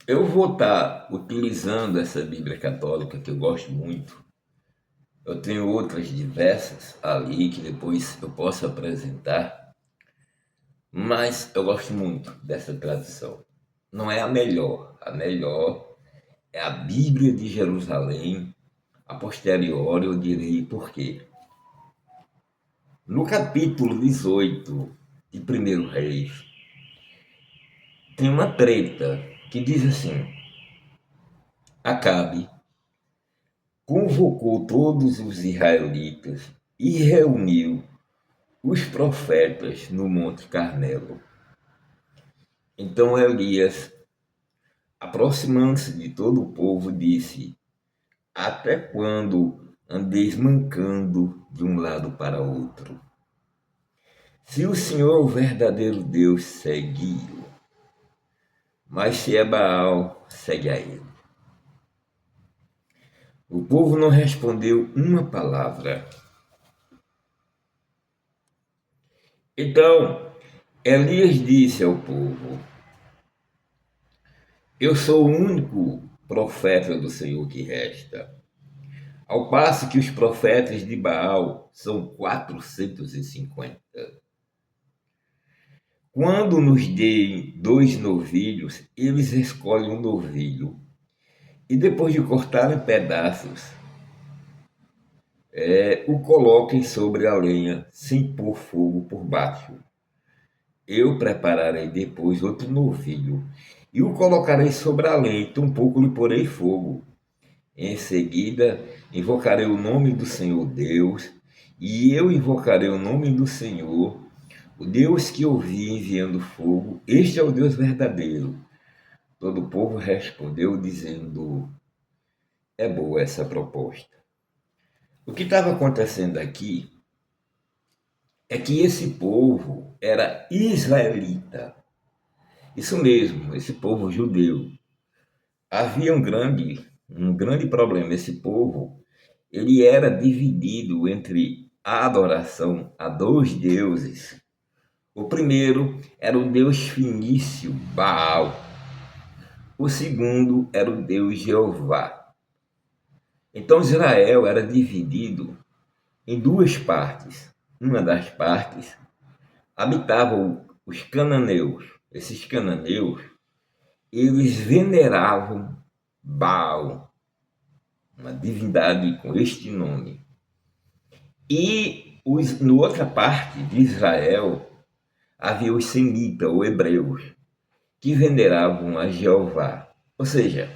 Eu vou estar utilizando essa Bíblia católica que eu gosto muito. Eu tenho outras diversas ali que depois eu posso apresentar, mas eu gosto muito dessa tradução. Não é a melhor é a Bíblia de Jerusalém. A posteriori eu direi por quê. No capítulo 18 de Primeiro Reis, tem uma treta que diz assim: Acabe convocou todos os israelitas e reuniu os profetas no Monte Carmelo. Então Elias, aproximando-se de todo o povo, disse: Até quando andeis mancando de um lado para outro? Se o Senhor é o verdadeiro Deus, segue-o. Mas se é Baal, segue a ele. O povo não respondeu uma palavra. Então Elias disse ao povo: Eu sou o único profeta do Senhor que resta. Ao passo que os profetas de Baal são 450. Quando nos deem 2 novilhos, eles escolhem um novilho. E depois de cortar em pedaços, o coloquem sobre a lenha, sem pôr fogo por baixo. Eu prepararei depois outro novilho, e o colocarei sobre a lenha, e tampouco lhe porei fogo. Em seguida, invocarei o nome do Senhor Deus, e eu invocarei o nome do Senhor, o Deus que ouvi enviando fogo. Este é o Deus verdadeiro. Todo o povo respondeu, dizendo: É boa essa proposta. O que estava acontecendo aqui é que esse povo era israelita. Isso mesmo, esse povo judeu. Havia um grande problema. Esse povo, ele era dividido entre a adoração a dois deuses. O primeiro era o deus fenício, Baal. O segundo era o deus Jeová. Então Israel era dividido em duas partes. Uma das partes habitavam os cananeus. Esses cananeus, eles veneravam Baal, uma divindade com este nome. E no outra parte de Israel havia os semitas, ou hebreus, que veneravam a Jeová. Ou seja,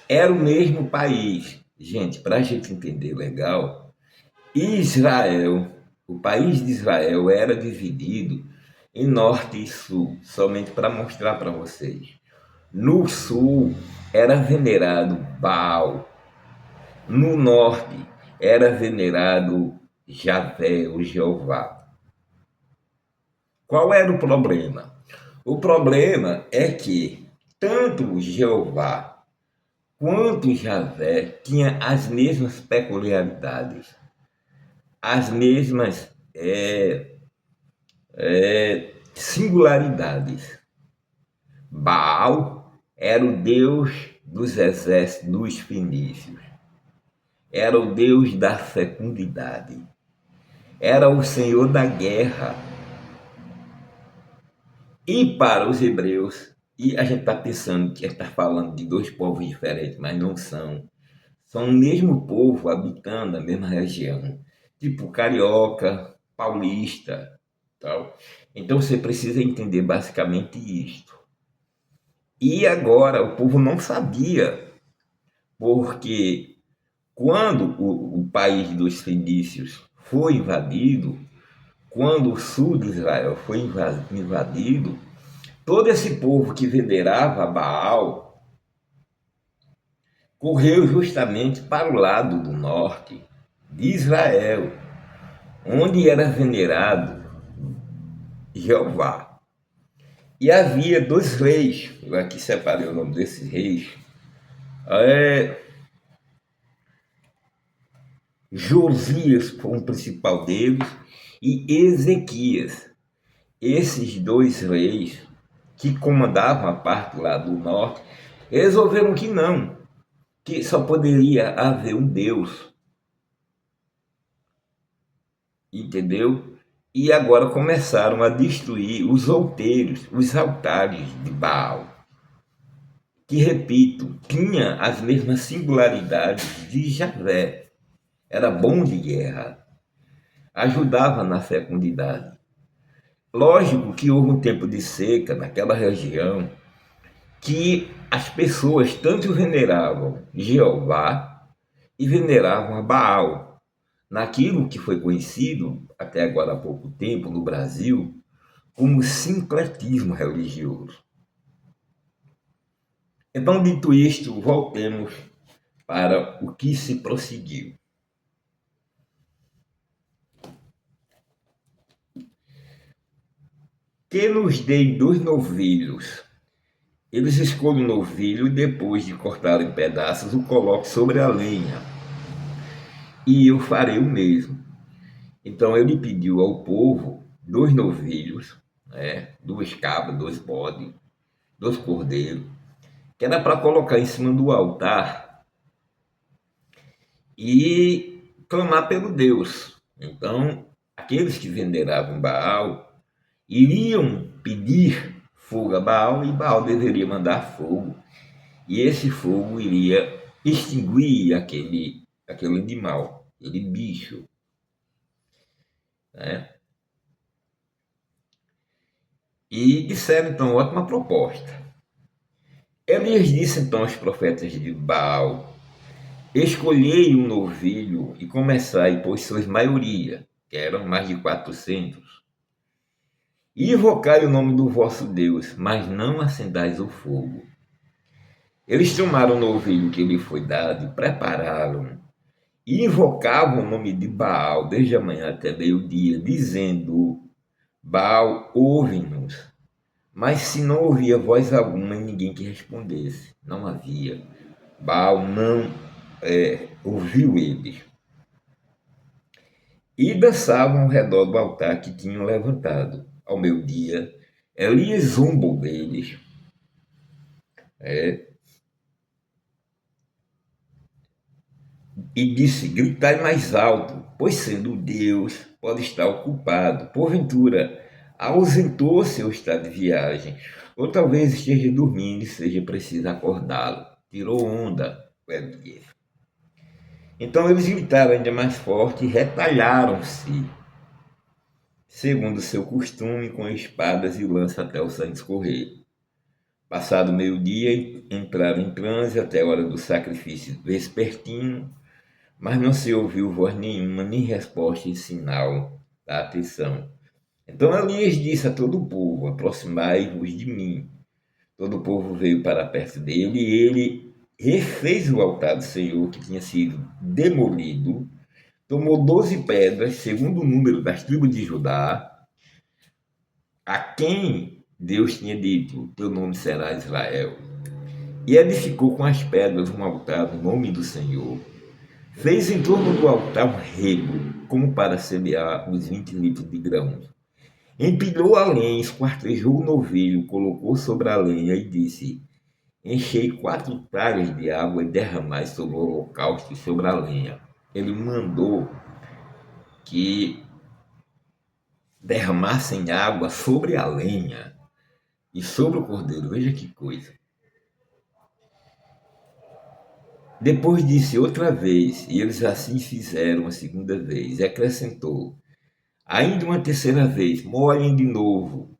era o mesmo país. Gente, para a gente entender legal, Israel, o país de Israel era dividido em norte e sul, somente para mostrar para vocês. No sul era venerado Baal, no norte era venerado Javé, o Jeová. Qual era o problema? O problema é que tanto Jeová quanto Javé tinham as mesmas peculiaridades, as mesmas singularidades. Baal era o deus dos exércitos dos fenícios, era o deus da fecundidade, era o senhor da guerra. E para os hebreus, e a gente está pensando que está falando de dois povos diferentes, mas não são. São o mesmo povo habitando a mesma região, tipo carioca, paulista, tal. Então você precisa entender basicamente isto. E agora o povo não sabia, porque quando o país dos fenícios foi invadido, quando o sul de Israel foi invadido, todo esse povo que venerava Baal correu justamente para o lado do norte de Israel, onde era venerado Jeová. E havia dois reis, eu aqui separei o nome desses reis, Josias foi o principal deles e Ezequias. Esses dois reis que comandavam a parte lá do norte, Resolveram que não, que só poderia haver um Deus, entendeu? E agora começaram a destruir os outeiros, os altares de Baal, que, repito, tinha as mesmas singularidades de Javé. Era bom de guerra, ajudava na fecundidade. Lógico que houve um tempo de seca naquela região que as pessoas tanto veneravam Jeová e veneravam a Baal, naquilo que foi conhecido até agora há pouco tempo no Brasil como sincretismo religioso. Então, dito isto, voltemos para o que se prosseguiu. Que nos dei 2 novilhos. Eles escolhem o novilho e depois de cortar em pedaços o coloque sobre a lenha. E eu farei o mesmo. Então ele pediu ao povo 2 novilhos, né, 2 cabras, 2 bodes, 2 cordeiros, que era para colocar em cima do altar e clamar pelo Deus. Então, aqueles que veneravam Baal iriam pedir fogo a Baal e Baal deveria mandar fogo. E esse fogo iria extinguir aquele animal, aquele bicho, né? E disseram então, ótima proposta. Elias disse então aos profetas de Baal: escolhei um novilho e começai por sois maioria, que eram mais de 400, e invocai o nome do vosso Deus, mas não acendais o fogo. Eles tomaram o novilho que lhe foi dado e prepararam, e invocavam o nome de Baal desde a manhã até meio-dia, dizendo: Baal, ouve-nos. Mas se não ouvia voz alguma e ninguém que respondesse, não havia. Baal não ouviu eles. E dançavam ao redor do altar que tinham levantado. Ao meio-dia, Elias zombou deles, é, e disse: gritai mais alto, pois sendo Deus, pode estar ocupado. Porventura, ausentou-se ou está de viagem, ou talvez esteja dormindo e seja preciso acordá-lo. Tirou onda, o Elias. Então eles gritaram ainda mais forte e retalharam-se, segundo seu costume, com espadas e lança até o sangue escorrer. Passado meio-dia, entraram em transe até a hora do sacrifício vespertino, mas não se ouviu voz nenhuma, nem resposta em sinal da atenção. Então Elias disse a todo o povo: aproximai-vos de mim. Todo o povo veio para perto dele e ele refez o altar do Senhor que tinha sido demolido, tomou 12 pedras, segundo o número das tribos de Judá, a quem Deus tinha dito: teu nome será Israel, e edificou com as pedras um altar no nome do Senhor. Fez em torno do altar um rego, como para semear os 20 litros de grãos. Empilhou a lenha, esquartejou o novilho, colocou sobre a lenha e disse: enchei 4 talhas de água e derramai sobre o holocausto e sobre a lenha. Ele mandou que derramassem água sobre a lenha e sobre o cordeiro. Veja que coisa. Depois disse outra vez, e eles assim fizeram a segunda vez, e acrescentou: ainda uma terceira vez, molhem de novo.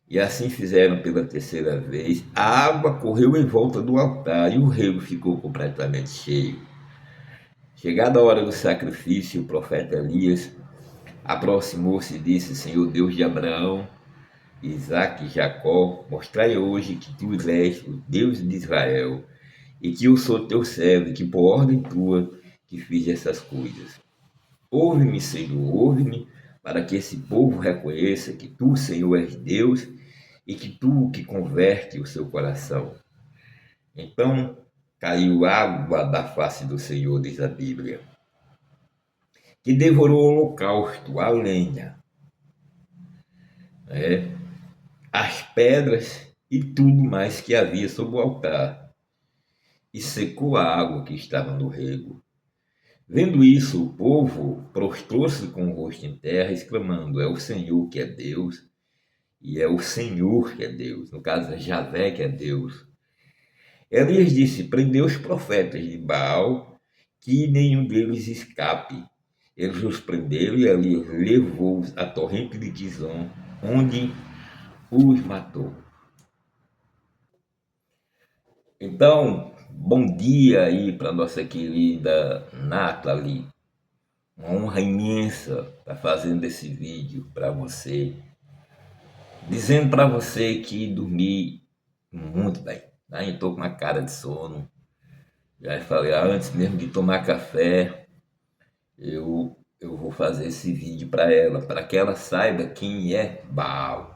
E assim fizeram pela terceira vez. A água correu em volta do altar e o rego ficou completamente cheio. Chegada a hora do sacrifício, o profeta Elias aproximou-se e disse: Senhor Deus de Abraão, Isaque e Jacó, mostrai hoje que tu és o Deus de Israel e que eu sou teu servo e que por ordem tua que fiz essas coisas. Ouve-me, Senhor, ouve-me, para que esse povo reconheça que tu, Senhor, és Deus e que tu que converte o seu coração. Então caiu água da face do Senhor, diz a Bíblia, que devorou o holocausto, a lenha, as pedras e tudo mais que havia sobre o altar. e secou a água que estava no rego. Vendo isso, o povo prostrou-se com o rosto em terra, exclamando: É o Senhor que é Deus, e é o Senhor que é Deus. No caso, é Javé que é Deus. Elias disse: Prendei os profetas de Baal, que nenhum deles escape. Eles os prenderam e Elias levou-os à torrente de Quizon, onde os matou. Então, bom dia aí para nossa querida Nathalie. Uma honra imensa estar fazendo esse vídeo para você, dizendo para você que dormi muito bem. Né? Estou com uma cara de sono. Já falei, antes mesmo de tomar café, eu vou fazer esse vídeo para que ela saiba quem é Baal.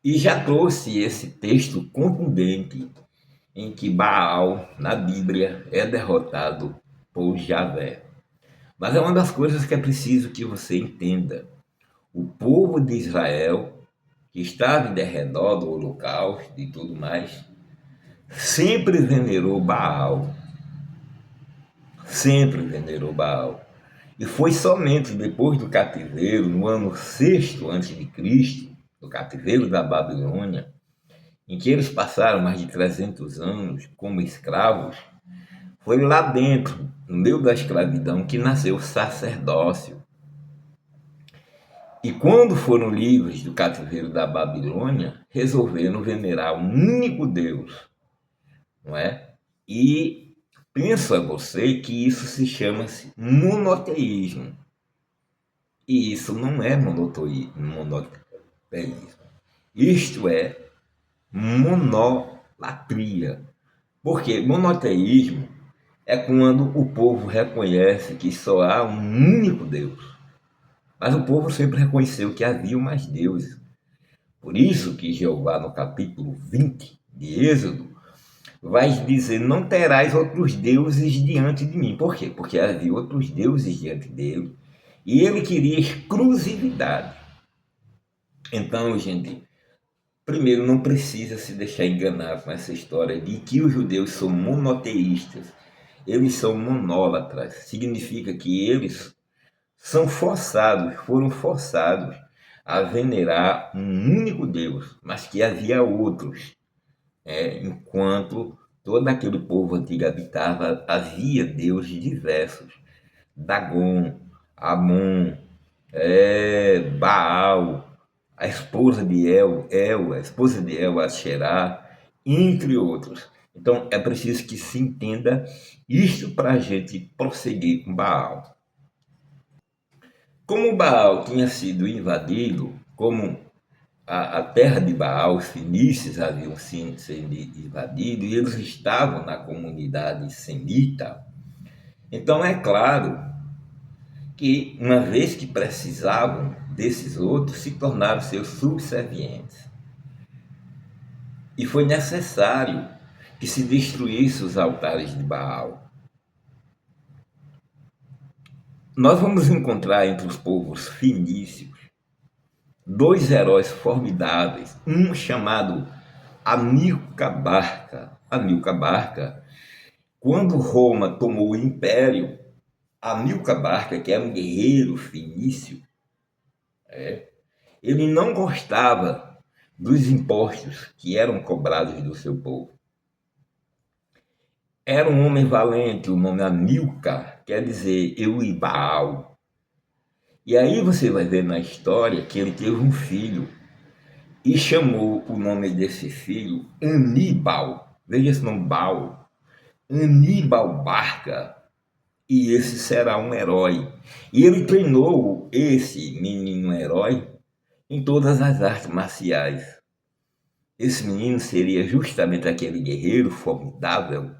E já trouxe esse texto contundente em que Baal, na Bíblia, é derrotado por Javé. Mas é uma das coisas que é preciso que você entenda. O povo de Israel, que estava em derredor do holocausto e tudo mais, sempre venerou Baal. Sempre venerou Baal. E foi somente depois do cativeiro, no ano 6º a.C., do cativeiro da Babilônia, em que eles passaram mais de 300 anos como escravos, foi lá dentro, no meio da escravidão, que nasceu o sacerdócio. E quando foram livres do cativeiro da Babilônia, resolveram venerar um único Deus, não é? E pensa você que isso se chama-se monoteísmo. E isso não é monoteísmo. Isto é monolatria. Porque monoteísmo é quando o povo reconhece que só há um único Deus. Mas o povo sempre reconheceu que havia mais deuses. Por isso que Jeová, no capítulo 20 de Êxodo, vai dizer: Não terás outros deuses diante de mim. Por quê? Porque havia outros deuses diante dele. E ele queria exclusividade. Então, gente, primeiro, não precisa se deixar enganar com essa história de que os judeus são monoteístas. Eles são monólatras. Significa que eles foram forçados a venerar um único Deus, mas que havia outros. Enquanto todo aquele povo antigo habitava, havia deuses diversos. Dagon, Amon, Baal, a esposa de a esposa de Asherá, entre outros. Então é preciso que se entenda isto para a gente prosseguir com Baal. Como Baal tinha sido invadido, como a terra de Baal, os fenícios haviam sido invadidos e eles estavam na comunidade semita, então é claro que, uma vez que precisavam desses outros, se tornaram seus subservientes. E foi necessário que se destruísse os altares de Baal. Nós vamos encontrar entre os povos fenícios dois heróis formidáveis, um chamado Amilcar Barca. Amilcar Barca, quando Roma tomou o império, Amilcar Barca, que era um guerreiro fenício, ele não gostava dos impostos que eram cobrados do seu povo. Era um homem valente, o nome Amilcar, quer dizer, eu e Baal. E aí você vai ver na história que ele teve um filho e chamou o nome desse filho Aníbal. Veja esse nome, Baal. Aníbal Barca. E esse será um herói. E ele treinou esse menino herói em todas as artes marciais. Esse menino seria justamente aquele guerreiro formidável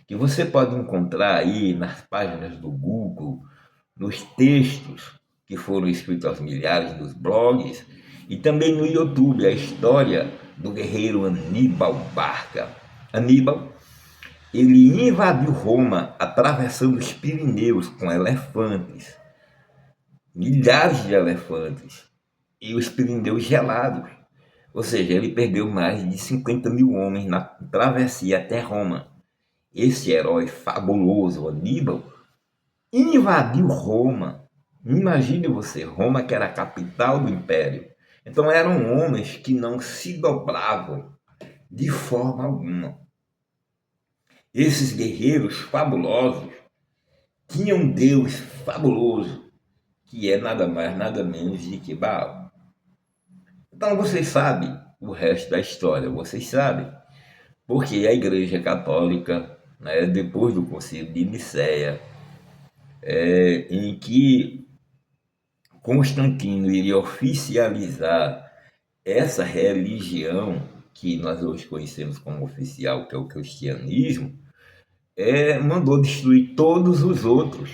que você pode encontrar aí nas páginas do Google, nos textos que foram escritos aos milhares dos blogs e também no YouTube, a história do guerreiro Aníbal Barca. Aníbal, ele invadiu Roma atravessando os Pirineus com elefantes, milhares de elefantes, e os Pirineus gelados. Ou seja, ele perdeu mais de 50 mil homens na travessia até Roma. Esse herói fabuloso, Aníbal, invadiu Roma. Imagine você, Roma que era a capital do império. Então eram homens que não se dobravam de forma alguma. Esses guerreiros fabulosos tinham um Deus fabuloso, que é nada mais, nada menos de que Baal. Então vocês sabem o resto da história, vocês sabem, porque a Igreja Católica, né, depois do Concílio de Nicéia, em que Constantino iria oficializar essa religião que nós hoje conhecemos como oficial, que é o cristianismo, mandou destruir todos os outros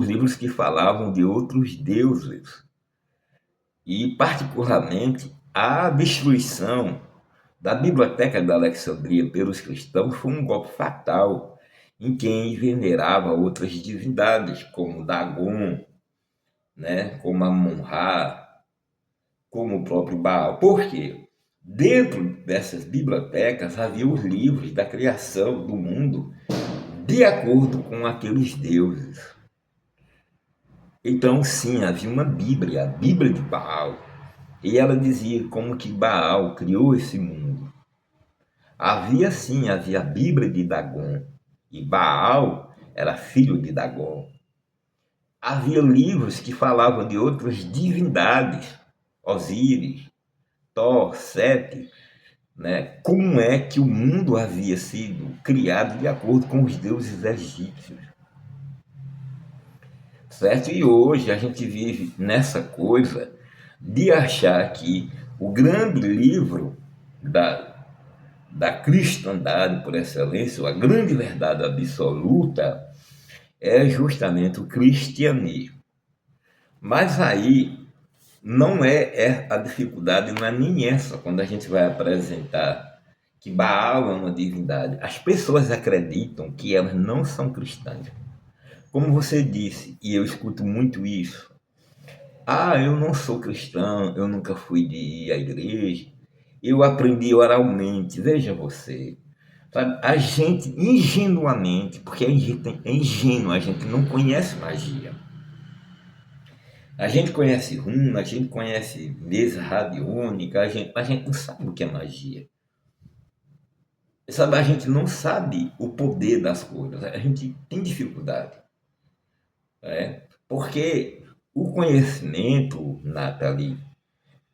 livros que falavam de outros deuses. E, particularmente, a destruição da Biblioteca da Alexandria pelos cristãos foi um golpe fatal em quem venerava outras divindades, como Dagon, né, como Amon-Ra, como o próprio Baal. Por quê? Dentro dessas bibliotecas havia os livros da criação do mundo de acordo com aqueles deuses. Então, sim, havia uma Bíblia, a Bíblia de Baal, e ela dizia como que Baal criou esse mundo. Havia a Bíblia de Dagon, e Baal era filho de Dagon. Havia livros que falavam de outras divindades, Osíris, Thor, Sete, né? Como é que o mundo havia sido criado de acordo com os deuses egípcios. Certo? E hoje a gente vive nessa coisa de achar que o grande livro da cristandade por excelência, a grande verdade absoluta, é justamente o cristianismo. Mas aí não é a dificuldade, não é nem essa, quando a gente vai apresentar que Baal é uma divindade. As pessoas acreditam que elas não são cristãs. Como você disse, e eu escuto muito isso, eu não sou cristão, eu nunca fui de ir à igreja, eu aprendi oralmente. Veja você, sabe? A gente ingenuamente, porque a gente é ingênuo, a gente não conhece magia. A gente conhece runa, a gente conhece mesa radiônica, a gente não sabe o que é magia. Sabe, a gente não sabe o poder das coisas, a gente tem dificuldade. Porque o conhecimento, Nathalie,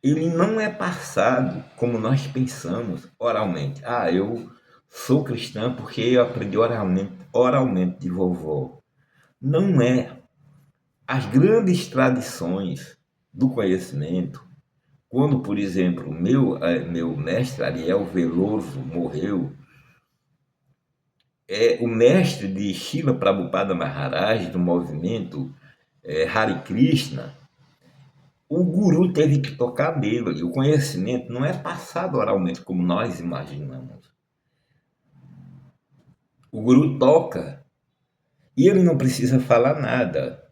ele não é passado como nós pensamos oralmente. Eu sou cristã porque eu aprendi oralmente de vovó. Não é. As grandes tradições do conhecimento, quando, por exemplo, meu mestre Ariel Veloso morreu, o mestre de Srila Prabhupada Maharaj, do movimento Hare Krishna, o guru teve que tocar nele. O conhecimento não é passado oralmente como nós imaginamos. O guru toca e ele não precisa falar nada.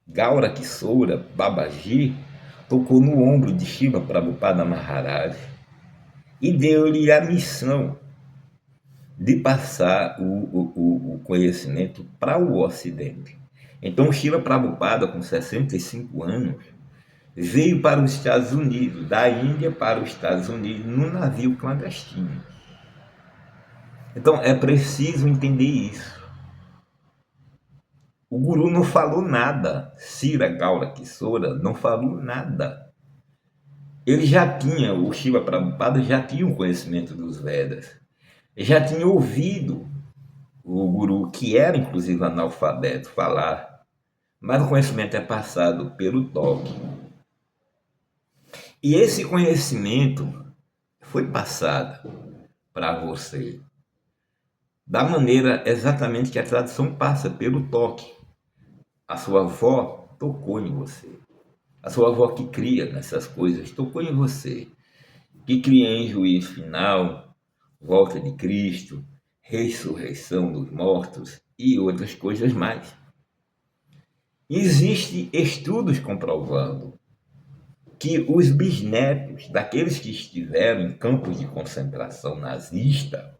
Gaura Kishora Babaji tocou no ombro de Shiva Prabhupada Maharaj e deu-lhe a missão de passar o conhecimento para o Ocidente. Então, Shiva Prabhupada, com 65 anos, veio para os Estados Unidos, da Índia para os Estados Unidos, num navio clandestino. Então, é preciso entender isso. O guru não falou nada. Sira Gaura Kishora não falou nada. Ele já tinha, o Shiva Prabhupada já tinha o conhecimento dos Vedas. Já tinha ouvido o guru, que era inclusive analfabeto, falar. Mas o conhecimento é passado pelo toque. E esse conhecimento foi passado para você da maneira exatamente que a tradição passa, pelo toque. A sua avó tocou em você. A sua avó que cria nessas coisas tocou em você. Que cria em juízo final, volta de Cristo, ressurreição dos mortos e outras coisas mais. Existem estudos comprovando que os bisnetos daqueles que estiveram em campos de concentração nazista,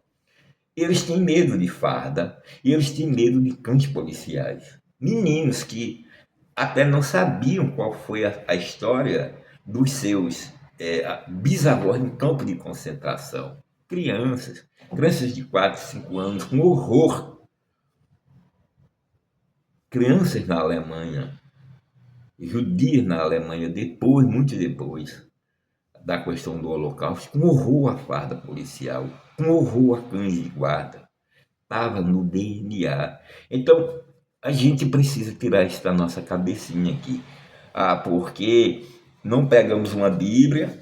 eles têm medo de farda e eles têm medo de cães policiais. Meninos que até não sabiam qual foi a história dos seus bisavós em campo de concentração. Crianças de 4, 5 anos, com horror. Crianças na Alemanha, judias na Alemanha, depois, muito depois da questão do Holocausto, com horror à farda policial, com horror a cães de guarda. Estava no DNA. Então, a gente precisa tirar isso da nossa cabecinha aqui. Porque não pegamos uma Bíblia,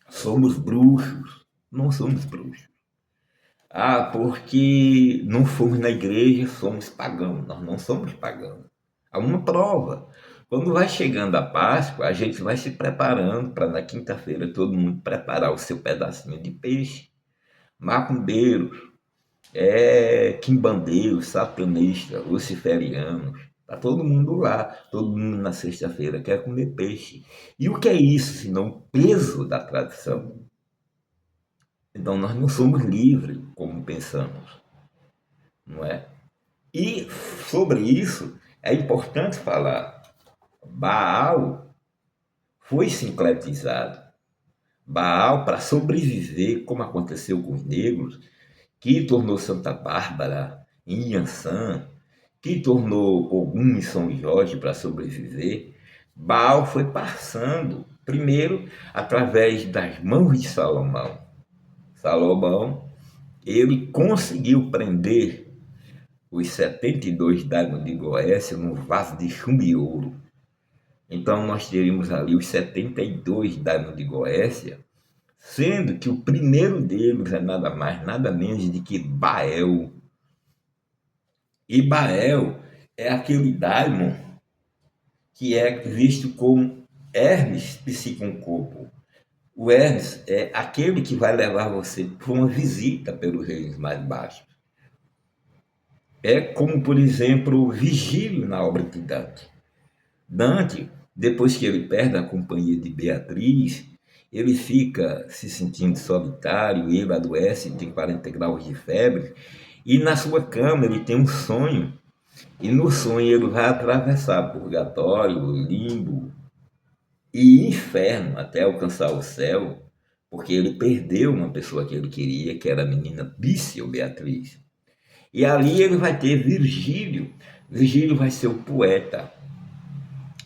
somos bruxos. Não somos bruxos. Porque não fomos na igreja, somos pagãos. Nós não somos pagãos. Há uma prova. Quando vai chegando a Páscoa, a gente vai se preparando para na quinta-feira todo mundo preparar o seu pedacinho de peixe. Macumbeiros, quimbandeiros, satanistas, luciferianos. Está todo mundo lá, todo mundo na sexta-feira quer comer peixe. E o que é isso, senão o peso da tradição? Então nós não somos livres como pensamos, não é? E sobre isso é importante falar. Baal foi sincretizado. Baal, para sobreviver, como aconteceu com os negros, que tornou Santa Bárbara em Iansã, que tornou Ogum em São Jorge para sobreviver, Baal foi passando, primeiro, através das mãos de Salomão. Salomão, ele conseguiu prender os 72 Daimon de Goécia num vaso de chumbo e ouro. Então nós teríamos ali os 72 Daimon de Goécia, sendo que o primeiro deles é nada mais, nada menos de que Baal. E Baal é aquele Daimon que é visto como Hermes Psiconcopo. O Hermes é aquele que vai levar você para uma visita pelos reinos mais baixos. É como, por exemplo, o Vigílio na obra de Dante. Dante, depois que ele perde a companhia de Beatriz, ele fica se sentindo solitário, ele adoece, tem 40 graus de febre, e na sua cama ele tem um sonho, e no sonho ele vai atravessar purgatório, limbo e inferno até alcançar o céu, porque ele perdeu uma pessoa que ele queria, que era a menina Bícia, ou Beatriz. E ali ele vai ter Virgílio. Virgílio vai ser o poeta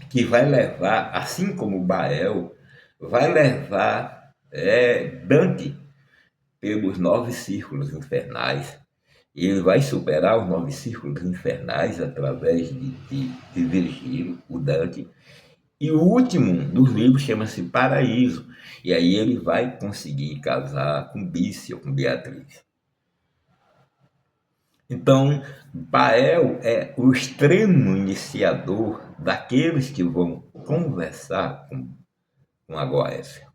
que vai levar, assim como Baal, vai levar Dante pelos 9 círculos infernais. E ele vai superar os 9 círculos infernais através de Virgílio, o Dante. E o último dos livros chama-se Paraíso. E aí ele vai conseguir casar com Bícia, com Beatriz. Então, Baal é o extremo iniciador daqueles que vão conversar com a Goécia.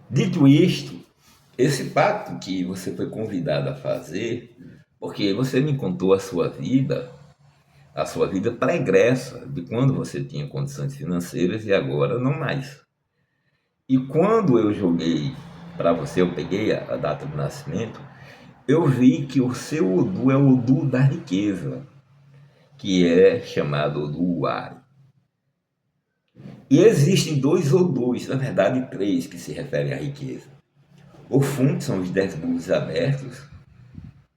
Dito isto, esse pacto que você foi convidado a fazer, porque você me contou a sua vida pregressa, de quando você tinha condições financeiras e agora não mais. E quando eu joguei para você, eu peguei a data do nascimento, eu vi que o seu Odu é o Odu da riqueza, que é chamado Odu Wari. E existem 2 Odus, na verdade 3, que se referem à riqueza. Ofum, que são os 10 búzios abertos,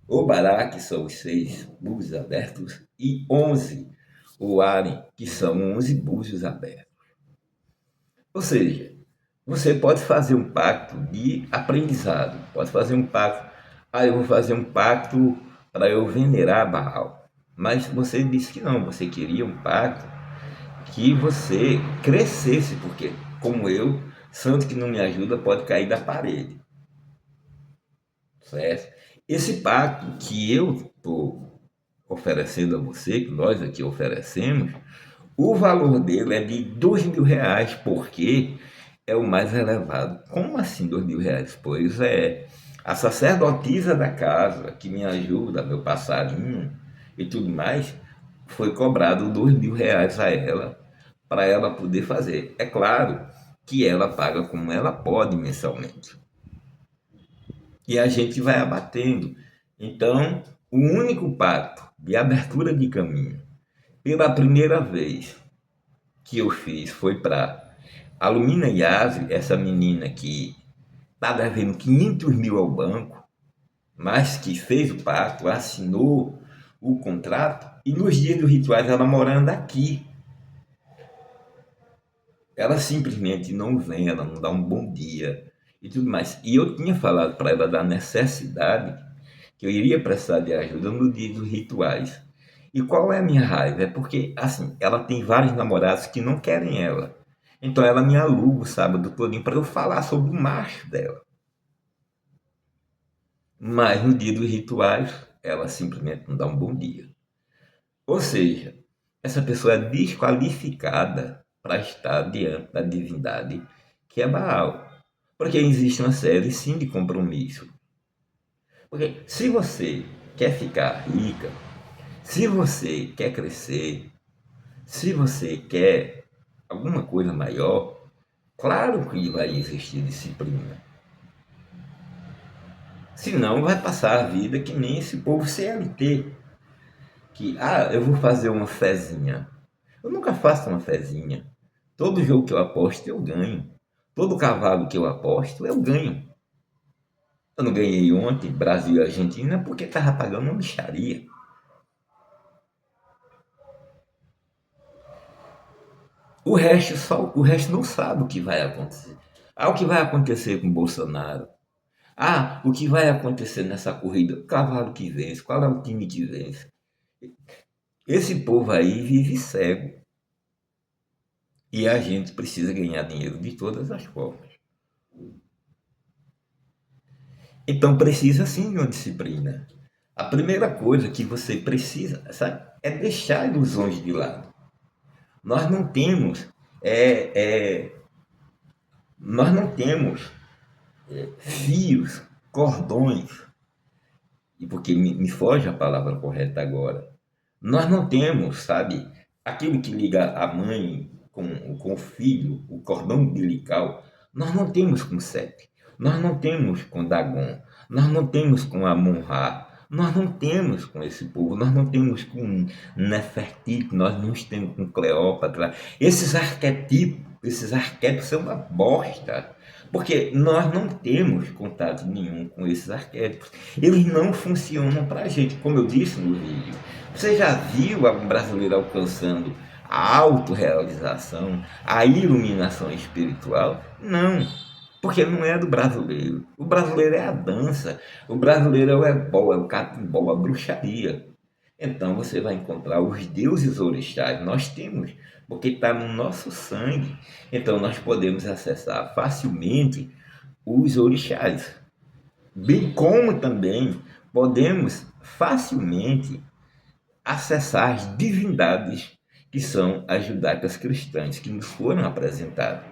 Obará, que são os 6 búzios abertos, e 11, o Wari, que são 11 búzios abertos. Ou seja, você pode fazer um pacto de aprendizado, pode fazer um pacto, eu vou fazer um pacto para eu venerar Baal. Mas você disse que não, você queria um pacto que você crescesse, porque, como eu, santo que não me ajuda pode cair da parede. Certo? Esse pacto que eu estou oferecendo a você, que nós aqui oferecemos, o valor dele é de R$2.000, porque é o mais elevado. Como assim R$2.000? Pois é, a sacerdotisa da casa, que me ajuda, meu passarinho e tudo mais, foi cobrado R$ 2.000 a ela, para ela poder fazer. É claro que ela paga como ela pode mensalmente. E a gente vai abatendo. Então, o único pacto de abertura de caminho, pela primeira vez que eu fiz, foi para a Lumina Iase, essa menina que está devendo 500 mil ao banco, mas que fez o pacto, assinou o contrato, e nos dias dos rituais ela morando aqui. Ela simplesmente não vem, ela não dá um bom dia e tudo mais. E eu tinha falado para ela da necessidade que eu iria precisar de ajuda no dia dos rituais. E qual é a minha raiva? É porque, assim, ela tem vários namorados que não querem ela. Então ela me aluga o sábado todinho para eu falar sobre o macho dela. Mas no dia dos rituais, ela simplesmente não dá um bom dia. Ou seja, essa pessoa é desqualificada para estar diante da divindade que é Baal. Porque existe uma série, sim, de compromisso. Porque se você quer ficar rica, se você quer crescer, se você quer alguma coisa maior, claro que vai existir disciplina. Senão vai passar a vida que nem esse povo CLT. Que, eu vou fazer uma fezinha. Eu nunca faço uma fezinha. Todo jogo que eu aposto, eu ganho. Todo cavalo que eu aposto, eu ganho. Eu não ganhei ontem, Brasil e Argentina, porque estava pagando uma mixaria. O resto não sabe o que vai acontecer. O que vai acontecer com Bolsonaro? O que vai acontecer nessa corrida? O cavalo que vence, qual é o time que vence? Esse povo aí vive cego. E a gente precisa ganhar dinheiro de todas as formas. Então precisa sim de uma disciplina. A primeira coisa que você precisa, sabe, é deixar ilusões de lado. Nós não temos, é, é, nós não temos fios, cordões, e porque me foge a palavra correta agora. Nós não temos, sabe, aquilo que liga a mãe com o filho, o cordão umbilical. Nós não temos com Sete, nós não temos com Dagon, nós não temos com Amon-Ra, nós não temos com esse povo, nós não temos com Nefertiti, nós não temos com Cleópatra. Esses arquétipos são uma bosta. Porque nós não temos contato nenhum com esses arquétipos. Eles não funcionam para a gente, como eu disse no vídeo. Você já viu a brasileira alcançando a autorrealização, a iluminação espiritual? Não, porque não é do brasileiro. O brasileiro é a dança, o brasileiro é o ebó, é o catimbó, a bruxaria. Então você vai encontrar os deuses orixás, nós temos, porque está no nosso sangue. Então nós podemos acessar facilmente os orixás, bem como também podemos facilmente acessar as divindades que são as judaicas cristãs que nos foram apresentadas.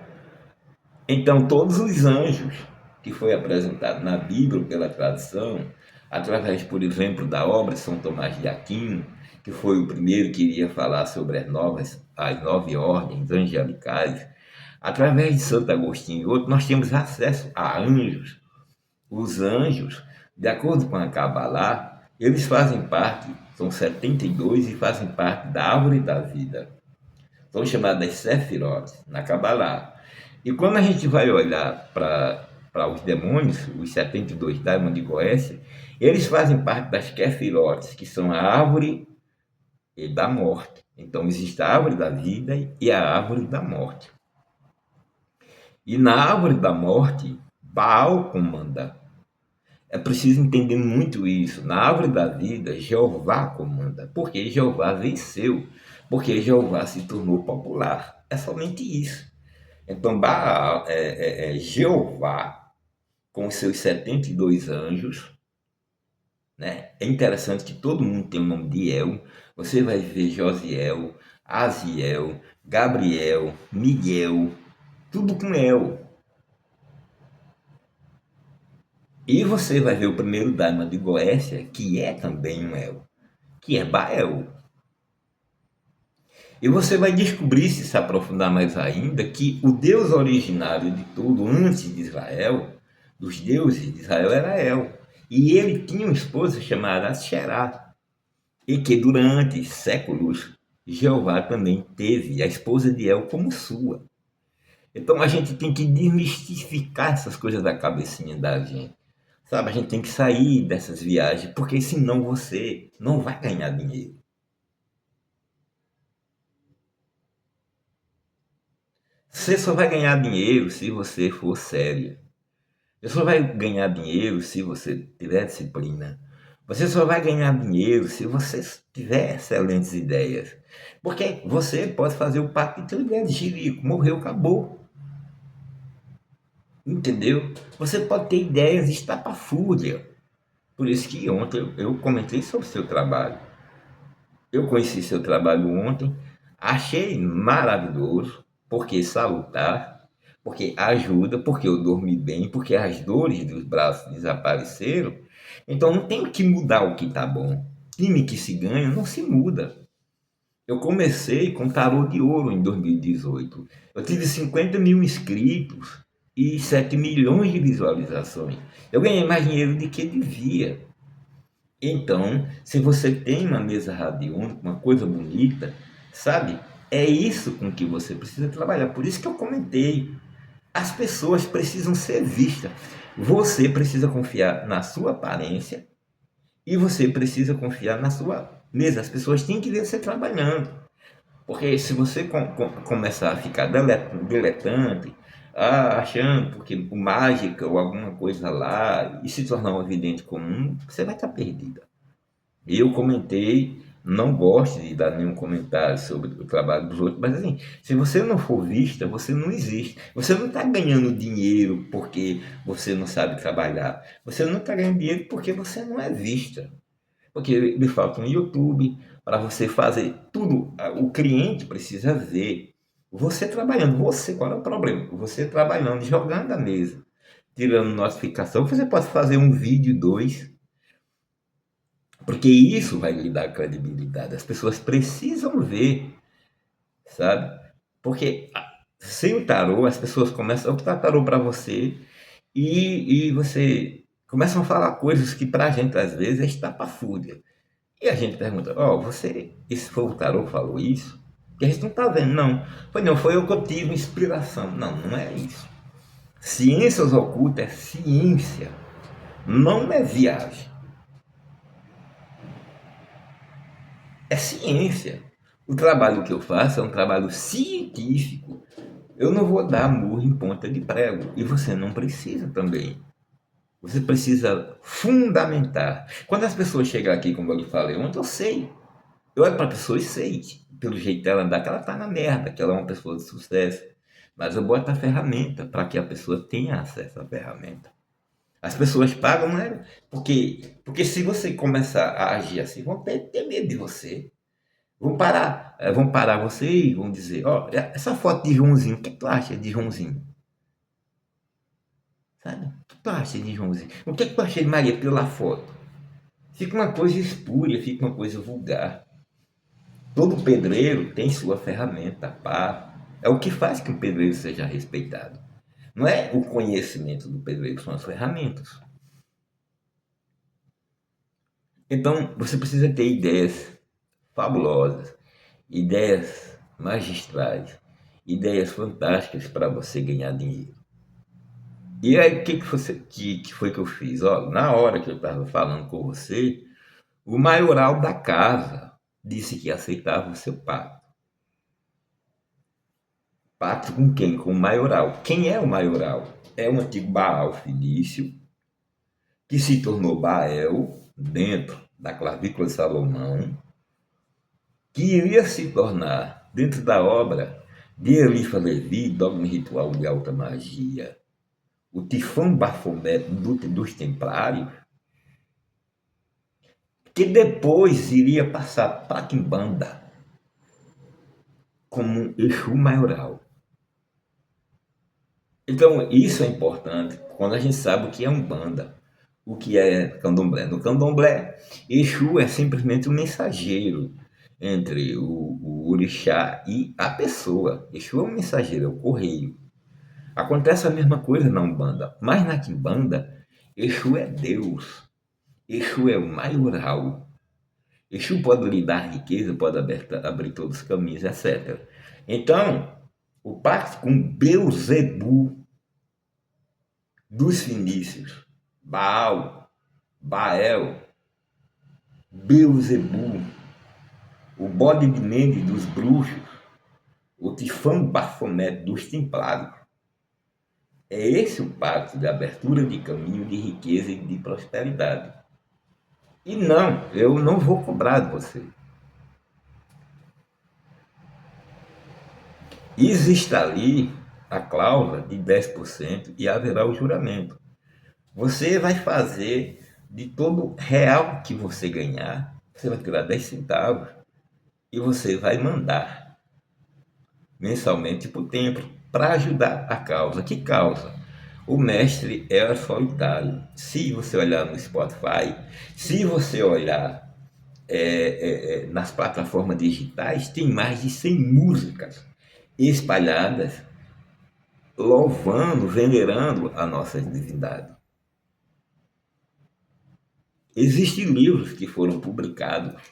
Então, todos os anjos que foi apresentado na Bíblia pela tradição, através, por exemplo, da obra de São Tomás de Aquino, que foi o primeiro que iria falar sobre as 9 ordens angelicais, através de Santo Agostinho e outros, nós temos acesso a anjos. Os anjos, de acordo com a Kabbalah, eles fazem parte, são 72 e fazem parte da árvore da vida. São chamadas Sefirot na Kabbalah. E quando a gente vai olhar para os demônios, os 72 Daimon de Goécia, eles fazem parte das Kefirotes, que são a árvore da morte. Então existe a árvore da vida e a árvore da morte. E na árvore da morte, Baal comanda. É preciso entender muito isso. Na árvore da vida, Jeová comanda. Porque Jeová venceu. Porque Jeová se tornou popular. É somente isso. Então, Baal, Jeová, com os seus 72 anjos, né? É interessante que todo mundo tem o nome de El. Você vai ver Josiel, Aziel, Gabriel, Miguel, tudo com El. E você vai ver o primeiro Daimon de Goécia, que é também um El, que é Baal. E você vai descobrir, se aprofundar mais ainda, que o Deus originário de tudo, antes de Israel, dos deuses de Israel, era El. E ele tinha uma esposa chamada Xerá, e que durante séculos Jeová também teve a esposa de El como sua. Então a gente tem que desmistificar essas coisas da cabecinha da gente. Sabe, a gente tem que sair dessas viagens, porque senão você não vai ganhar dinheiro. Você só vai ganhar dinheiro se você for sério. Você só vai ganhar dinheiro se você tiver disciplina. Você só vai ganhar dinheiro se você tiver excelentes ideias. Porque você pode fazer o pacto de ideia de Jirico, morreu, acabou. Entendeu? Você pode ter ideias estapafúrdias. Por isso que ontem eu comentei sobre o seu trabalho. Eu conheci seu trabalho ontem, achei maravilhoso, porque salutar, porque ajuda, porque eu dormi bem, porque as dores dos braços desapareceram. Então não tem que mudar o que está bom. Time que se ganha não se muda. Eu comecei com tarô de ouro em 2018. Eu tive 50 mil inscritos e 7 milhões de visualizações. Eu ganhei mais dinheiro do que devia. Então, se você tem uma mesa radiônica, uma coisa bonita, sabe? É isso com que você precisa trabalhar. Por isso que eu comentei. As pessoas precisam ser vistas. Você precisa confiar na sua aparência e você precisa confiar na sua mesa. As pessoas têm que ver você trabalhando. Porque se você começar a ficar diletante, achando porque mágica ou alguma coisa lá e se tornar um evidente comum, você vai estar perdida. Eu comentei, não gosto de dar nenhum comentário sobre o trabalho dos outros, mas assim, se você não for vista, você não existe. Você não está ganhando dinheiro porque você não sabe trabalhar. Você não está ganhando dinheiro porque você não é vista. Porque lhe falta um YouTube para você fazer tudo. O cliente precisa ver você trabalhando. Você, qual é o problema? Você trabalhando, jogando a mesa, tirando notificação. Você pode fazer um vídeo, dois, porque isso vai lhe dar credibilidade. As pessoas precisam ver, sabe? Porque sem o tarô, as pessoas começam a optar tarô para você e você começam a falar coisas que para a gente às vezes é estapafúrdia. E a gente pergunta, você, esse foi o tarô que falou isso? Que a gente não está vendo, não. Foi não, foi eu que eu tive inspiração. Não, não é isso. Ciências ocultas é ciência, não é viagem. É ciência. O trabalho que eu faço é um trabalho científico. Eu não vou dar murro em ponta de prego. E você não precisa também. Você precisa fundamentar. Quando as pessoas chegam aqui, como eu lhe falei ontem, eu sei. Eu olho para a pessoa e sei, pelo jeito dela andar, que ela está na merda, que ela é uma pessoa de sucesso. Mas eu boto a ferramenta para que a pessoa tenha acesso à ferramenta. As pessoas pagam, não é? Porque se você começar a agir assim, vão ter medo de você. Vão parar você e vão dizer, essa foto de Joãozinho, o que tu acha de Joãozinho? Sabe? O que tu acha de Joãozinho? O que tu acha de Maria pela foto? Fica uma coisa espúria, fica uma coisa vulgar. Todo pedreiro tem sua ferramenta, pá. É o que faz que o pedreiro seja respeitado. Não é o conhecimento do pedreiro, são as ferramentas. Então, você precisa ter ideias fabulosas, ideias magistrais, ideias fantásticas para você ganhar dinheiro. E aí, o que foi que eu fiz? Na hora que eu estava falando com você, o maioral da casa disse que aceitava o seu pacto. Pacto com quem? Com o maioral. Quem é o maioral? É o antigo Baal Fenício, que se tornou Baal dentro da clavícula de Salomão, que iria se tornar, dentro da obra de Elifa Levi, Dogma e Ritual de Alta Magia, o Tifão Bafomé dos Templários, que depois iria passar para Quimbanda como um Exu maioral. Então, isso é importante quando a gente sabe o que é Umbanda, o que é Candomblé. No Candomblé, Exu é simplesmente um mensageiro. entre o orixá e a pessoa. Exu é o mensageiro, é o correio. Acontece a mesma coisa na Umbanda, mas na Quimbanda, Exu é Deus. Exu é o maioral. Exu pode lhe dar riqueza, pode abrir todos os caminhos, etc. Então, o pacto com Beuzebu dos fenícios, Baal, Bael, Beuzebu, o bode de Mende dos bruxos, o Tifão Bafomé dos templários. É esse o pacto de abertura de caminho de riqueza e de prosperidade. E não, eu não vou cobrar de você. Existe ali a cláusula de 10% e haverá o juramento. Você vai fazer de todo real que você ganhar, você vai tirar 10 centavos e você vai mandar mensalmente para o templo para ajudar a causa. Que causa? O mestre é solitário. Se você olhar no Spotify, se você olhar nas plataformas digitais, tem mais de 100 músicas espalhadas louvando, venerando a nossa divindade. Existem livros que foram publicados.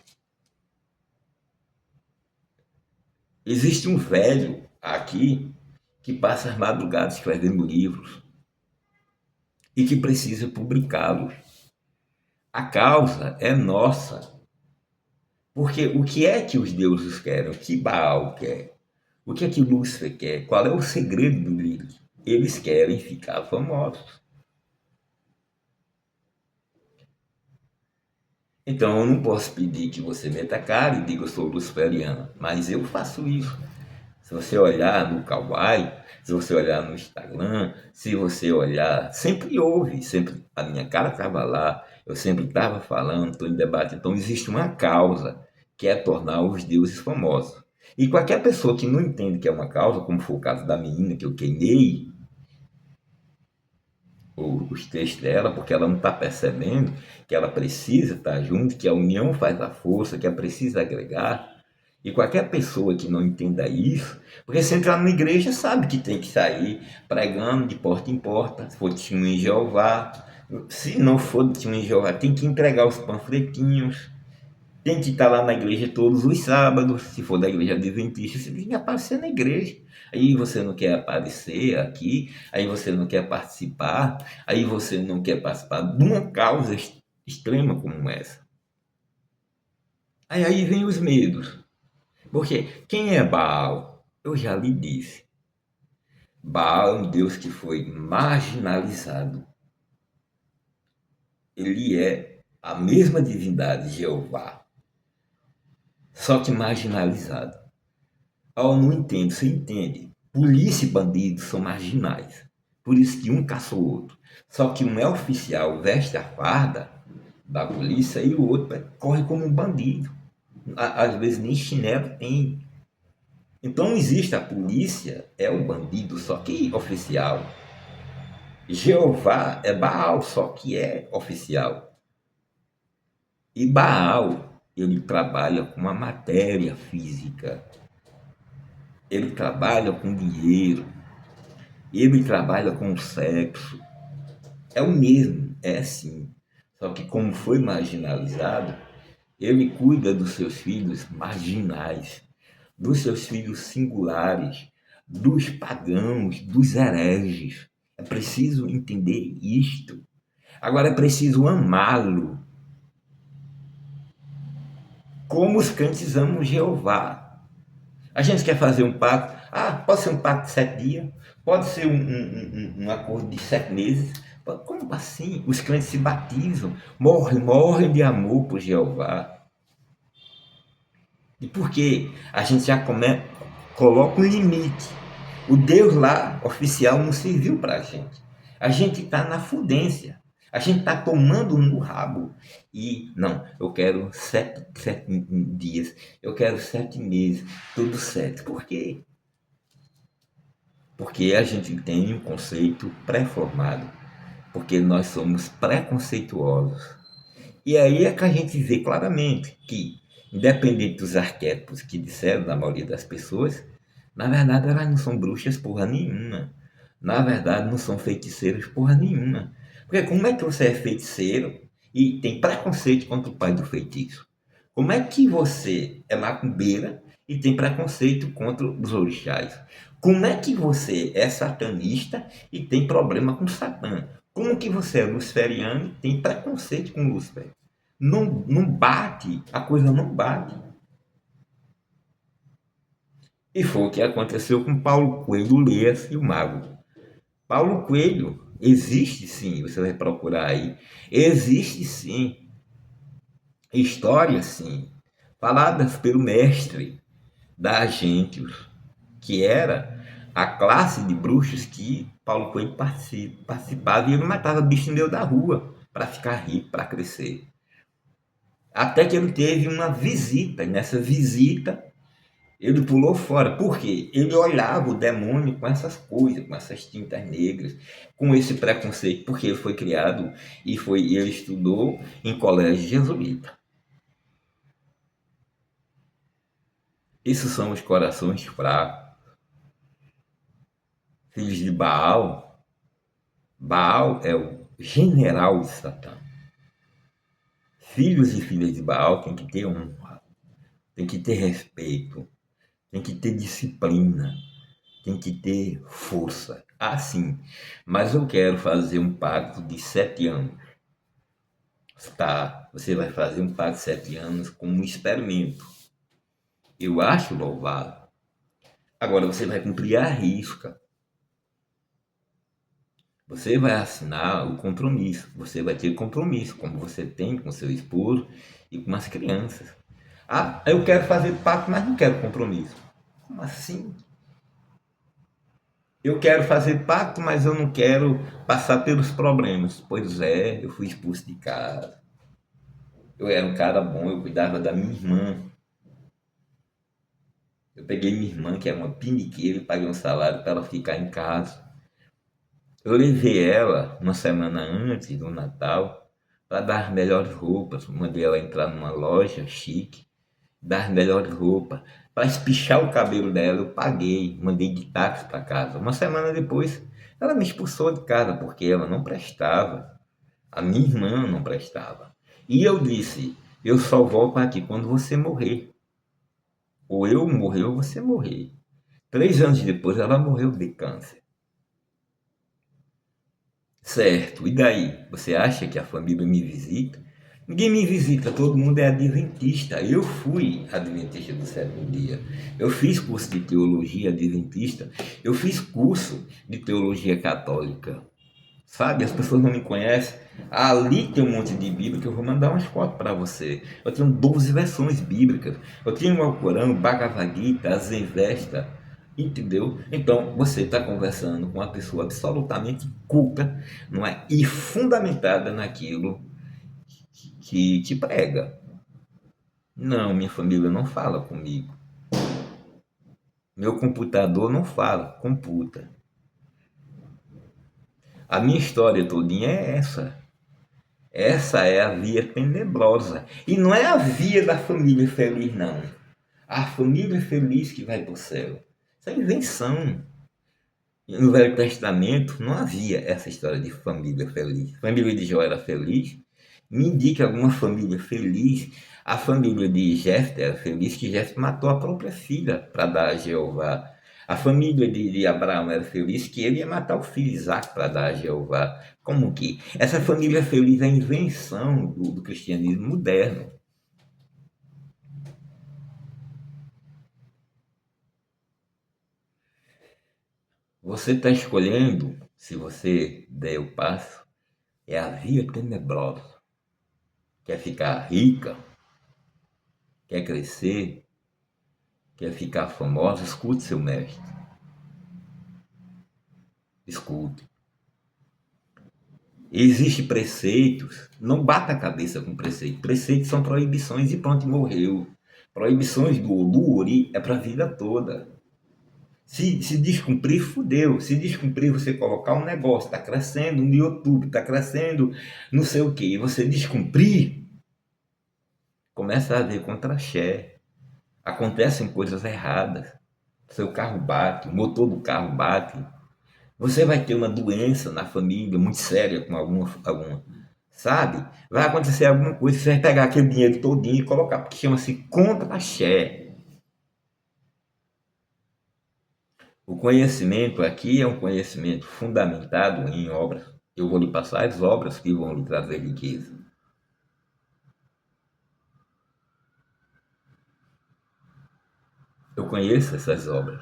Existe um velho aqui que passa as madrugadas escrevendo livros e que precisa publicá-los. A causa é nossa. Porque o que é que os deuses querem? O que Baal quer? O que é que Lúcifer quer? Qual é o segredo deles? Eles querem ficar famosos. Então eu não posso pedir que você meta a cara e diga eu sou luciferiano, mas eu faço isso. Se você olhar no Kawaii, se você olhar no Instagram, se você olhar, sempre houve, sempre a minha cara estava lá, eu sempre estava falando, estou em debate. Então existe uma causa que é tornar os deuses famosos. E qualquer pessoa que não entende que é uma causa, como foi o caso da menina que eu queimei, os textos dela, porque ela não está percebendo que ela precisa estar junto, que a união faz a força, que é preciso agregar. E qualquer pessoa que não entenda isso, porque se entrar numa igreja sabe que tem que sair pregando de porta em porta, se for testemunho em Jeová, se não for testemunho em Jeová, tem que entregar os panfletinhos, tem que estar lá na igreja todos os sábados, se for da igreja adventista, você tem que aparecer na igreja. Aí você não quer aparecer aqui, aí você não quer participar, aí você não quer participar de uma causa extrema como essa. Aí vem os medos. Porque quem é Baal? Eu já lhe disse. Baal é um Deus que foi marginalizado. Ele é a mesma divindade, Jeová, só que marginalizado. Eu não entendo, você entende? Polícia e bandidos são marginais. Por isso que um caça o outro. Só que um é oficial, veste a farda da polícia e o outro corre como um bandido. Às vezes nem chinelo tem. Então existe a polícia, é o bandido, só que oficial. Jeová é Baal, só que é oficial. E Baal, ele trabalha com a matéria física. Ele trabalha com dinheiro. Ele trabalha com o sexo. É o mesmo, é assim. Só que como foi marginalizado, ele cuida dos seus filhos marginais, dos seus filhos singulares, dos pagãos, dos hereges. É preciso entender isto. Agora é preciso amá-lo. Como os crentes amam Jeová. A gente quer fazer um pacto. Pode ser um pacto de 7 dias, pode ser um acordo de 7 meses. Como assim? Os crentes se batizam, morrem de amor por Jeová. E por quê? A gente já coloca um limite. O Deus lá, oficial, não serviu para a gente. A gente está na fudência. A gente está tomando no rabo. E, não, eu quero 7 dias, eu quero 7 meses, tudo certo. Por quê? Porque a gente tem um conceito pré-formado. Porque nós somos preconceituosos. E aí é que a gente vê claramente que independente dos arquétipos que disseram da maioria das pessoas, na verdade elas não são bruxas porra nenhuma. Na verdade não são feiticeiras porra nenhuma. Porque como é que você é feiticeiro e tem preconceito contra o pai do feitiço? Como é que você é macumbeira e tem preconceito contra os orixás? Como é que você é satanista e tem problema com Satã? Como que você é luciferiano e tem preconceito com Lúcifer? Não, não bate, a coisa não bate. E foi o que aconteceu com Paulo Coelho Leas e o Mago. Paulo Coelho existe sim, você vai procurar aí. Existe sim, história sim, faladas pelo mestre da Agêntios, que era a classe de bruxos que Paulo Coelho participava e ele matava bicho no meio da rua para ficar rico, para crescer. Até que ele teve uma visita, e nessa visita ele pulou fora. Por quê? Ele olhava o demônio com essas coisas, com essas tintas negras, com esse preconceito, porque ele foi criado e ele estudou em colégio jesuíta. Esses são os corações fracos, filhos de Baal. Baal é o general de Satã. Filhos e filhas de Baal têm que ter honra, têm que ter respeito, têm que ter disciplina, tem que ter força. Ah, sim, mas eu quero fazer um pacto de 7 anos. Tá, você vai fazer um pacto de 7 anos como um experimento. Eu acho louvável. Agora você vai cumprir a risca. Você vai assinar o compromisso. Você vai ter compromisso, como você tem com seu esposo e com as crianças. Ah, eu quero fazer pacto, mas não quero compromisso. Como assim? Eu quero fazer pacto, mas eu não quero passar pelos problemas. Pois é, eu fui expulso de casa. Eu era um cara bom, eu cuidava da minha irmã. Eu peguei minha irmã, que era uma piniqueira, e paguei um salário para ela ficar em casa. Eu levei ela uma semana antes do Natal para dar as melhores roupas. Mandei ela entrar numa loja chique, dar as melhores roupas. Para espichar o cabelo dela, eu paguei, mandei de táxi para casa. Uma semana depois, ela me expulsou de casa porque ela não prestava. A minha irmã não prestava. E eu disse: eu só volto aqui quando você morrer. Ou eu morrer ou você morrer. 3 anos depois, ela morreu de câncer. Certo, e daí? Você acha que a família me visita? Ninguém me visita, todo mundo é adventista. Eu fui adventista do sétimo dia. Eu fiz curso de teologia adventista. Eu fiz curso de teologia católica. Sabe, as pessoas não me conhecem. Ali tem um monte de Bíblia que eu vou mandar umas fotos para você. Eu tenho 12 versões bíblicas. Eu tenho o Alcorão, o Bhagavad Gita, a Zenvesta. Entendeu? Então você está conversando com uma pessoa absolutamente culta, não é? E fundamentada naquilo que te prega. Não, minha família não fala comigo. Meu computador não fala, computa. A minha história todinha é essa. Essa é a via tenebrosa. E não é a via da família feliz, não. A família feliz que vai para o céu. Isso é invenção. No Velho Testamento não havia essa história de família feliz. A família de Jó era feliz. Me indique alguma família feliz. A família de Jefté era feliz, que Jefté matou a própria filha para dar a Jeová. A família de Abraão era feliz, que ele ia matar o filho Isaac para dar a Jeová. Como que? Essa família feliz é a invenção do cristianismo moderno. Você está escolhendo, se você der o passo, é a via tenebrosa. Quer ficar rica? Quer crescer? Quer ficar famosa? Escute seu mestre. Escute. Existem preceitos. Não bata a cabeça com preceito. Preceitos são proibições e pronto, morreu. Proibições do Ori é para a vida toda. Se descumprir, fudeu. Se descumprir, você colocar um negócio, está crescendo no YouTube, está crescendo não sei o que, e você descumprir, começa a haver contra-cheque, acontecem coisas erradas, seu carro bate, o motor do carro bate, você vai ter uma doença na família muito séria com alguma, sabe? Vai acontecer alguma coisa, você vai pegar aquele dinheiro todinho e colocar, porque chama-se contra-cheque. O conhecimento aqui é um conhecimento fundamentado em obras. Eu vou lhe passar as obras que vão lhe trazer riqueza. Eu conheço essas obras.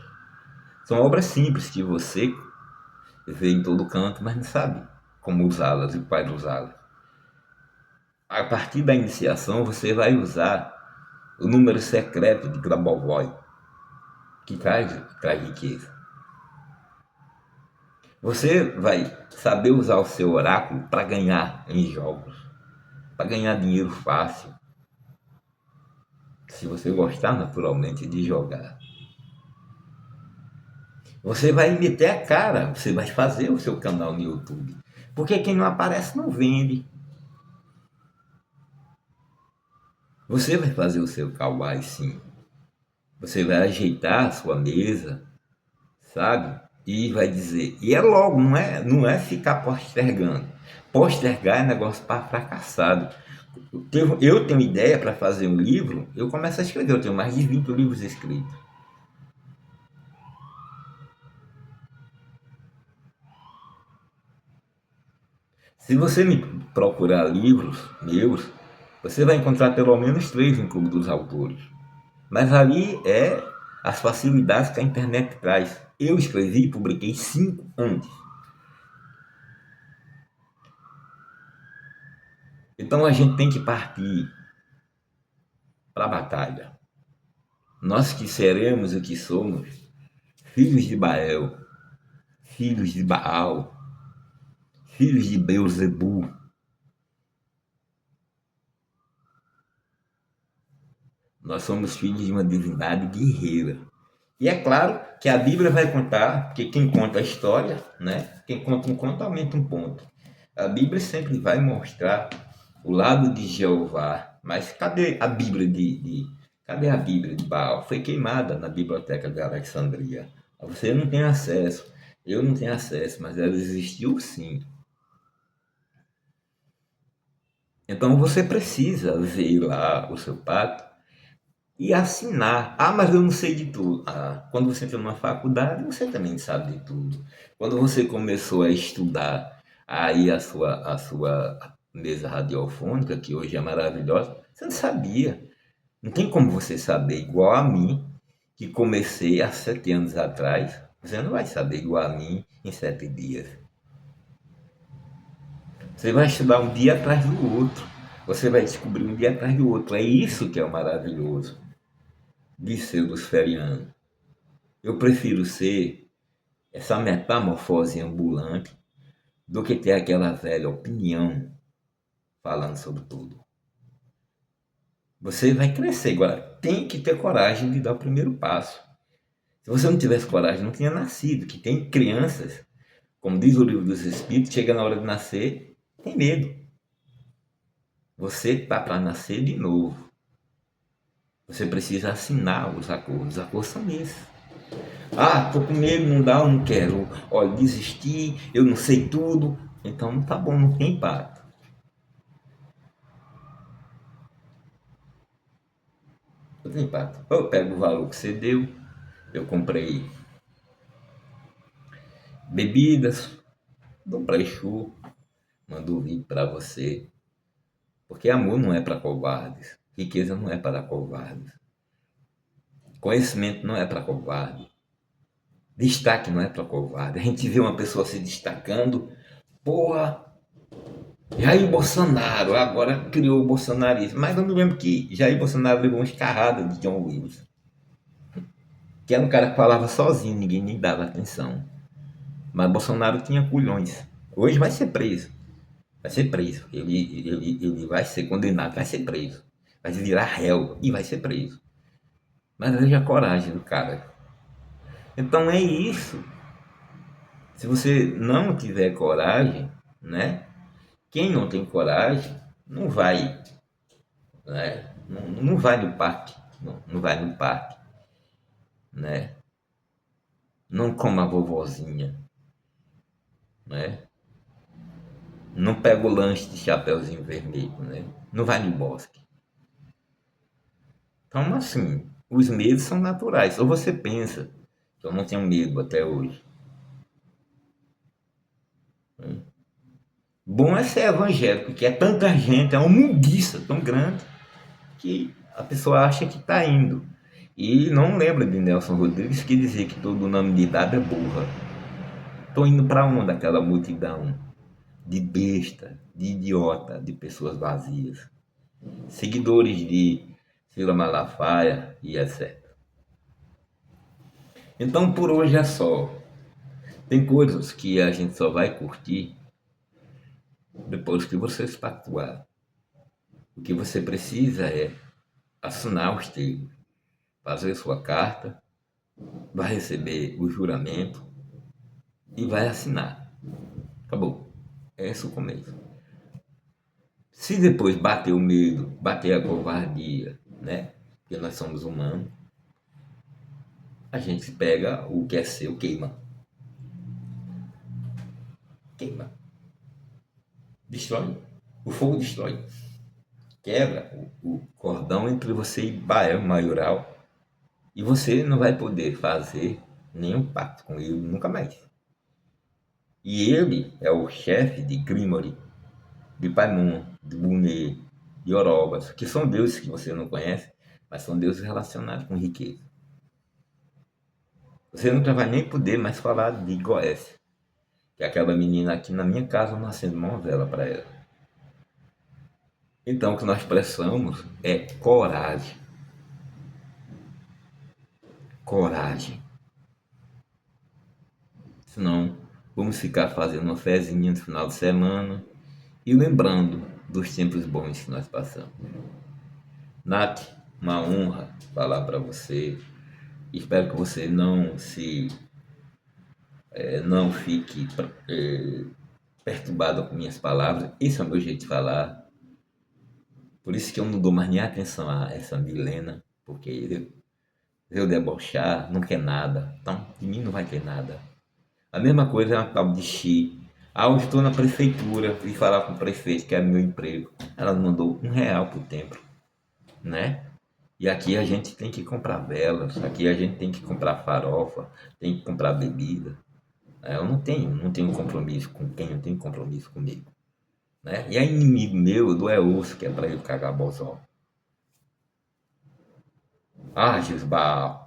São obras simples que você vê em todo canto, mas não sabe como usá-las e quais usá-las. A partir da iniciação, você vai usar o número secreto de Grabovoi, que traz riqueza. Você vai saber usar o seu oráculo para ganhar em jogos, para ganhar dinheiro fácil, se você gostar naturalmente de jogar. Você vai meter a cara, você vai fazer o seu canal no YouTube. Porque quem não aparece não vende. Você vai fazer o seu kawaii sim. Você vai ajeitar a sua mesa, sabe? E vai dizer. E é logo, não é ficar postergando. Postergar é negócio para fracassado. Eu tenho ideia para fazer um livro, eu começo a escrever. Eu tenho mais de 20 livros escritos. Se você me procurar livros meus, você vai encontrar pelo menos três no Clube dos Autores. Mas ali é as facilidades que a internet traz. Eu escrevi e publiquei 5 antes. Então a gente tem que partir para a batalha. Nós que seremos o que somos, filhos de Baal, filhos de Baal, filhos de Beuzebu, nós somos filhos de uma divindade guerreira. E é claro que a Bíblia vai contar, porque quem conta a história, né? Quem conta um conto aumenta um ponto. A Bíblia sempre vai mostrar o lado de Jeová. Mas cadê a Bíblia cadê a Bíblia de Baal? Foi queimada na biblioteca de Alexandria. Você não tem acesso, eu não tenho acesso, mas ela existiu sim. Então você precisa ver lá o seu pacto e assinar. Ah, mas eu não sei de tudo. Ah, quando você entra numa faculdade, você também sabe de tudo. Quando você começou a estudar aí a sua mesa radiofônica, que hoje é maravilhosa, você não sabia. Não tem como você saber igual a mim, que comecei há 7 anos atrás. Você não vai saber igual a mim em 7 dias. Você vai estudar um dia atrás do outro. Você vai descobrir um dia atrás do outro. É isso que é o maravilhoso de ser luciferiano. Eu prefiro ser essa metamorfose ambulante do que ter aquela velha opinião falando sobre tudo. Você vai crescer, agora tem que ter coragem de dar o primeiro passo. Se você não tivesse coragem, não tinha nascido. Que tem crianças, como diz o livro dos Espíritos, chega na hora de nascer, tem medo. Você está para nascer de novo. Você precisa assinar os acordos. Os acordos são esses. Ah, tô com medo, não dá, eu não quero. Olha, desisti, eu não sei tudo. Então não tá bom, não tem impacto. Não tem impacto. Eu pego o valor que você deu, eu comprei bebidas, comprei churro, mando o vídeo para você. Porque amor não é para covardes, riqueza não é para covardes, conhecimento não é para covarde, destaque não é para covarde. A gente vê uma pessoa se destacando, porra, Jair Bolsonaro agora criou o bolsonarismo. Mas eu me lembro que Jair Bolsonaro levou uma escarrada de John Wilson, que era um cara que falava sozinho, ninguém nem dava atenção. Mas Bolsonaro tinha culhões. Hoje vai ser preso. Vai ser preso. Ele vai ser condenado, vai ser preso. Vai virar réu e vai ser preso. Mas veja a coragem do cara. Então é isso. Se você não tiver coragem, né? Quem não tem coragem não vai, né? Não vai no parque, não vai no parque, né? Não coma a vovozinha, né? Não pega o lanche de chapeuzinho vermelho, né? Não vai no bosque. Então, assim, os medos são naturais. Ou você pensa que eu não tenho medo até hoje. Bom é ser evangélico, porque é tanta gente, é uma mundiça tão grande que a pessoa acha que está indo. E não lembra de Nelson Rodrigues que dizia que todo nome de dado é burra. Estou indo para onde aquela multidão de besta, de idiota, de pessoas vazias, seguidores de Cila Malafaia e etc. Então por hoje é só. Tem coisas que a gente só vai curtir depois que você se tatuar. O que você precisa é assinar os termos, fazer sua carta, vai receber o juramento e vai assinar. Acabou. Esse é o começo. Se depois bater o medo, bater a covardia, né? Porque nós somos humanos, a gente pega o que é seu, queima. Queima. Destrói. O fogo destrói. Quebra o cordão entre você e Baal Maioral. E você não vai poder fazer nenhum pacto com ele nunca mais. E ele é o chefe de Grimory, de Paimon, de Bunê, de Orobas, que são deuses que você não conhece, mas são deuses relacionados com riqueza. Você nunca vai nem poder mais falar de Goécia, que é aquela menina aqui na minha casa, eu não acendo uma vela para ela. Então, o que nós precisamos é coragem. Coragem. Senão, vamos ficar fazendo uma fezinha no final de semana e lembrando dos tempos bons que nós passamos. Nath, uma honra falar para você. Espero que você não fique perturbado com minhas palavras. Esse é o meu jeito de falar. Por isso que eu não dou mais nem atenção a essa Milena, porque eu debochar não quer nada. Então, de mim não vai ter nada. A mesma coisa é uma tal de Xi. Ah, eu estou na prefeitura, fui falar com o prefeito que é meu emprego. Ela mandou R$ 1 por templo, né? E aqui a gente tem que comprar velas, aqui a gente tem que comprar farofa, tem que comprar bebida. Eu não tenho compromisso com quem não tem compromisso comigo, né? E é inimigo meu, eu dou osso, que é para ele cagar bozó. Ah, Gisbal,